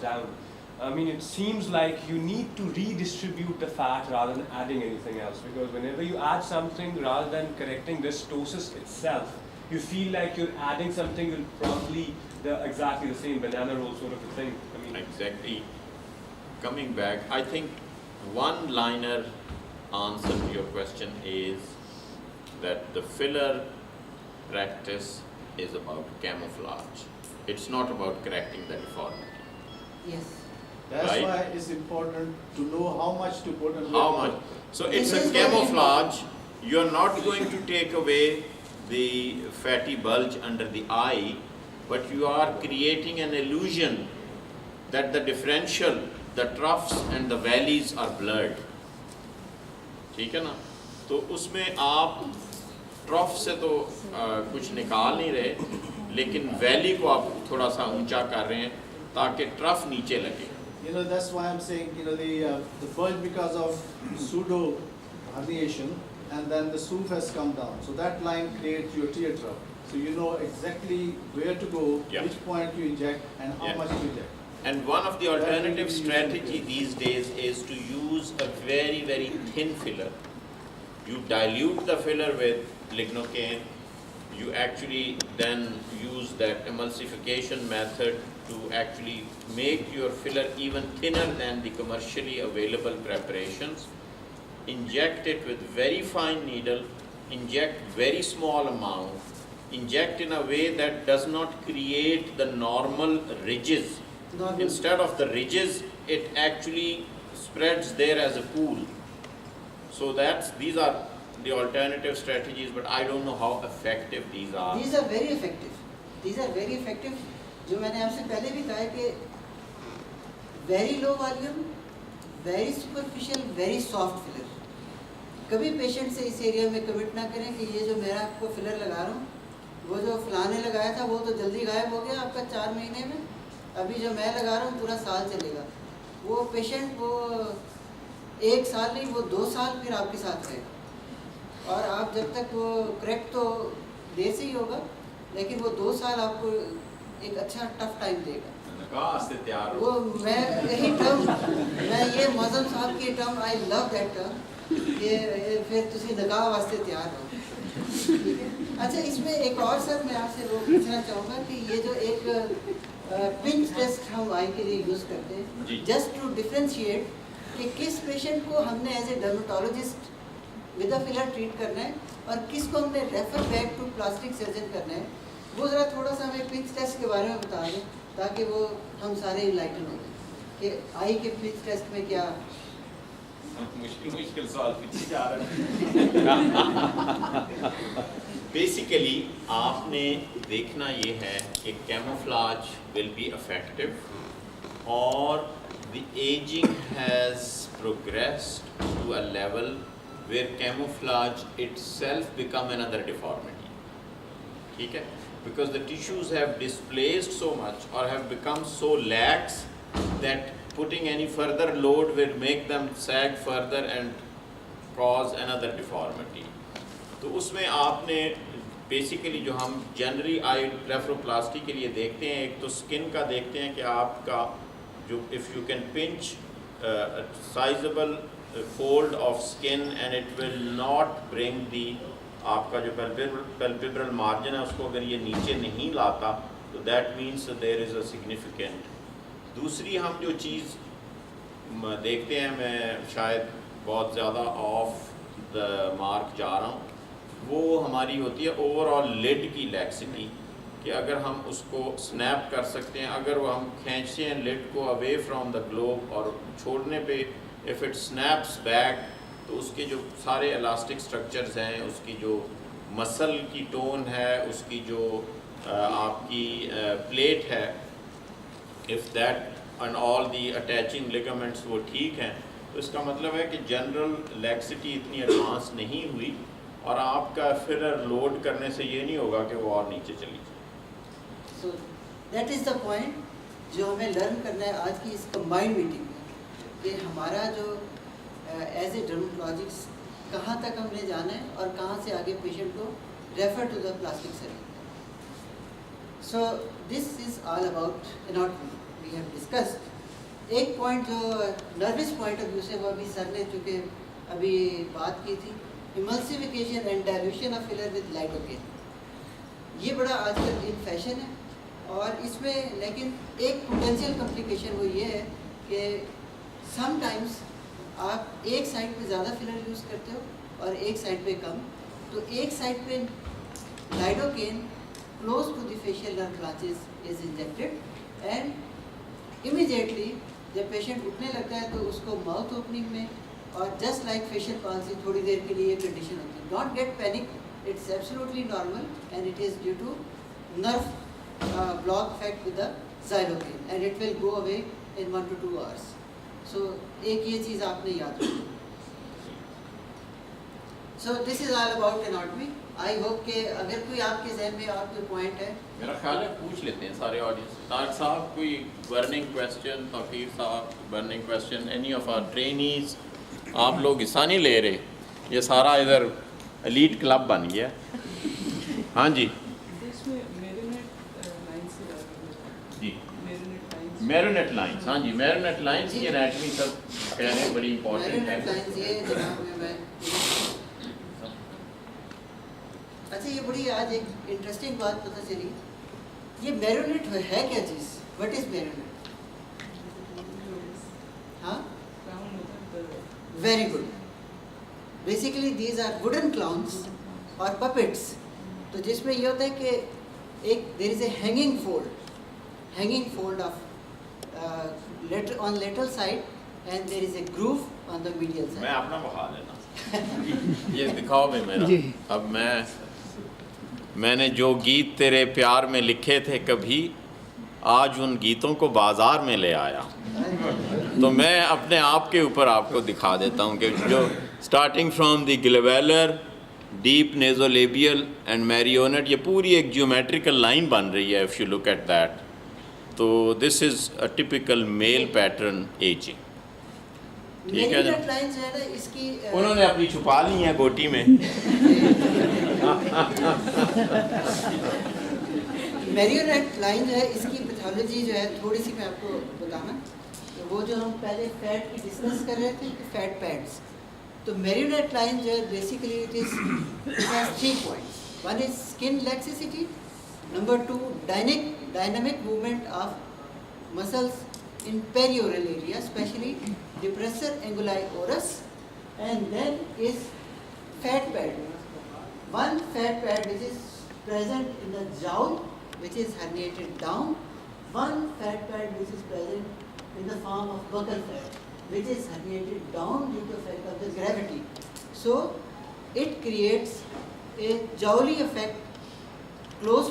down. I mean, it seems like you need to redistribute the fat rather than adding anything else, because whenever you add something rather than correcting the stosis itself, you feel like you're adding something will probably exactly the same banana roll sort of a thing. I mean, exactly. Coming back, I think one-liner answer to your question is that the filler practice is about camouflage. It's not about correcting the deformity. Yes. That's Right. why it's important to know how much to put and How what much? not. So it's This a is very camouflage. You're not going to take away the fatty bulge under the eye, but you are creating an illusion that the differential, the troughs and the valleys are blurred. ٹھیک ہے نا؟ تو اس میں آپ turf سے تو کچھ نکال نہیں رہے، لیکن ویلی کو آپ تھوڑا سا اونچا کر رہے ہیں تاکہ ٹرف نیچے لگے. You know, that's why I'm saying, you know, the bulge because of pseudo herniation, and then the SOOF has come down. So that line creates your tear trough. So you know exactly where to go, Yeah. which point you inject, and how Yeah. much to inject. And one of the alternative strategy these days is to use a very, very thin filler. You dilute the filler with lignocaine. You actually then use that emulsification method to actually make your filler even thinner than the commercially available preparations. Inject it with very fine needle, inject very small amount, inject in a way that does not create the normal ridges. Normal. Instead of the ridges, it actually spreads there as a pool. So these are the alternative strategies, but I don't know how effective these are. These are very effective. These are very effective. جو میں نے آپ سے پہلے بھی کہا ہے کہ very low volume, very superficial, very soft filler. کبھی پیشنٹ سے اس ایریا میں کمٹ نہ کریں کہ یہ جو میرا آپ کو فلر لگا رہا ہوں وہ جو فلاں نے لگایا تھا وہ تو جلدی غائب ہو گیا آپ کا 4 مہینے میں، ابھی جو میں لگا رہا ہوں پورا سال چلے گا. وہ پیشنٹ وہ 1 سال نہیں، وہ 2 سال پھر آپ کے ساتھ رہے گا، اور آپ جب تک وہ کریکٹ تو دیر سے ہی ہوگا، لیکن وہ 2 سال آپ کو ایک اچھا ٹف ٹائم دے گا. نکاح سے تیار ہو. وہ میں یہی ٹرم، میں یہ معظم صاحب کی term I love that term کہ پھر تسی نکاح واسطے تیار ہو. اچھا اس میں ایک اور سر میں آپ سے وہ پوچھنا چاہوں گا کہ یہ جو ایک پنچ ٹیسٹ ہم آئی کے لیے یوز کرتے ہیں جسٹ ٹو ڈفرینشیٹ کہ کس پیشنٹ کو ہم نے as a dermatologist with a filler treat کرنا ہے اور کس کو ہم نے refer back to plastic surgeon کرنا ہے، وہ ذرا تھوڑا سا ہمیں پنچ ٹیسٹ کے بارے میں بتا دیں تاکہ وہ ہم سارے انلائٹن ہو جائیں کہ آئی کے پنچ ٹیسٹ میں کیا. مشکل سوال پوچھے جا رہے ہیں. بیسیکلی آپ نے دیکھنا یہ ہے کہ کیموفلاج ول بی افیکٹو اور the ageing has progressed to a level where camouflage itself become another deformity. ٹھیک ہے، because the tissues have displaced so much or have become so lax that putting any further load will make them sag further and cause another deformity. تو اس میں آپ نے basically جو ہم generally I بلیفروپلاسٹی کے لیے دیکھتے ہیں، ایک تو اسکن کا دیکھتے ہیں کہ آپ کا جو if you can pinch sizeable fold of skin and it will not bring the آپ کا جو پیلپیبرل مارجن ہے اس کو اگر یہ نیچے نہیں لاتا تو that means there is a significant. دوسری ہم جو چیز دیکھتے ہیں، میں شاید بہت زیادہ آف دا مارک جا رہا ہوں، وہ ہماری ہوتی ہے اوور آل لڈ کی لیکسٹی، کہ اگر ہم اس کو سنیپ کر سکتے ہیں، اگر وہ ہم کھینچتے ہیں لڈ کو اوے فرام دا گلوب اور چھوڑنے پہ اف اٹ سنیپس بیک تو اس کے جو سارے الاسٹک سٹرکچرز ہیں، اس کی جو مسل کی ٹون ہے، اس کی جو آپ کی پلیٹ ہے، if that and all the attaching ligaments وہ ٹھیک ہیں، تو اس کا مطلب ہے کہ جنرل لیکسٹی اتنی ایڈوانس نہیں ہوئی اور آپ کا فلر لوڈ کرنے سے یہ نہیں ہوگا کہ وہ اور نیچے چلی جائے. So that is the point جو ہمیں لرن کرنا ہے آج کی اس کمبائنڈ میٹنگ میں، کہ ہمارا جو ایز اے ڈرمٹولوجسٹ کہاں تک ہم نے جانا ہے اور کہاں سے آگے پیشنٹ کو refer to the plastic surgeon. So this is all about anatomy. We have discussed ایک پوائنٹ جو نروس پوائنٹ آف ویو سے وہ ابھی سر نے چونکہ ابھی بات کی تھی emulsification and dilution of filler with lidocaine. یہ بڑا آج کل ان فیشن ہے اور اس میں لیکن ایک پوٹینشیل کمپلیکیشن وہ یہ ہے کہ سم ٹائمس آپ ایک سائڈ پہ زیادہ فلر یوز کرتے ہو اور ایک سائڈ پہ کم, تو ایک سائڈ پہ لائڈوکین close to the facial nerve branches is injected and immediately جب پیشنٹ اٹھنے لگتا ہے تو اس کو ماؤتھ اوپننگ میں اور جسٹ لائک فیشیل پالسی تھوڑی دیر کے لیے یہ کنڈیشن ہوتی ہے. Don't get panic, it's absolutely normal and it is due to nerve block effect with the xylocaine and it will go away in 1 to 2 hours. So ایک یہ چیز آپ نے یاد رکھیں. So this is all about anatomy. I hope کہ اگر کوئی آپ کے ذہن میں اور کوئی پوائنٹ ہے. میرا خیال ہے پوچھ لیتے ہیں سارے آڈینس. ڈاکٹر صاحب کوئی برننگ کویسچن, توقیر صاحب burning question, any of our trainees. آپ لوگ حصہ نہیں لے رہے, یہ سارا ادھر ایلیٹ کلب بن گیا. ہاں جی جی میرونیٹ لائنس. ہاں جی میرونیٹ لائنس کی انیٹمی سب کہہ رہے ہیں بڑی امپورٹنٹ ہے. اچھا یہ بڑی آج ایک انٹرسٹنگ بات پتہ چلی, یہ میرونیٹ ہے کیا چیز؟ What is marionette? ہاں very good. Basically these are wooden clowns اور پپٹس. تو جس میں یہ ہوتا ہے کہ ایک there is a hanging fold of on lateral side and there is a groove on the medial side. میں اپنا بخا لینا یہ دکھاؤ بھی میرا. اب میں نے جو گیت تیرے پیار میں لکھے تھے کبھی, آج ان گیتوں کو بازار میں لے آیا. تو میں اپنے آپ کے اوپر آپ کو دکھا دیتا ہوں کہ جو starting from the glabellar, deep nasolabial and marionette, یہ پوری ایک جیومیٹریکل لائن بن رہی ہے if you look at that. تو this is a typical male pattern ageing. ٹھیک ہے جی, انہوں نے اپنی چھپا لی ہیں گوٹی میں. میرونیٹ لائن جو ہے اس کی پیتھولوجی جو ہے تھوڑی سی میں آپ کو بتانا. وہ جو ہم پہلے فیٹ کی ڈسکس کر رہے تھے فیٹ پیڈس, تو میرونیٹ لائن جو ہے basically it is 3 points. One is skin laxity, number 2 dynamic movement of muscles in perioral area, especially depressor anguli oris, and then is fat pad. One fat pad which is present in the jowl, which is herniated down. One fat pad which is present in the form of buccal fat, which is herniated down due to effect of the gravity. So it creates a jowly effect close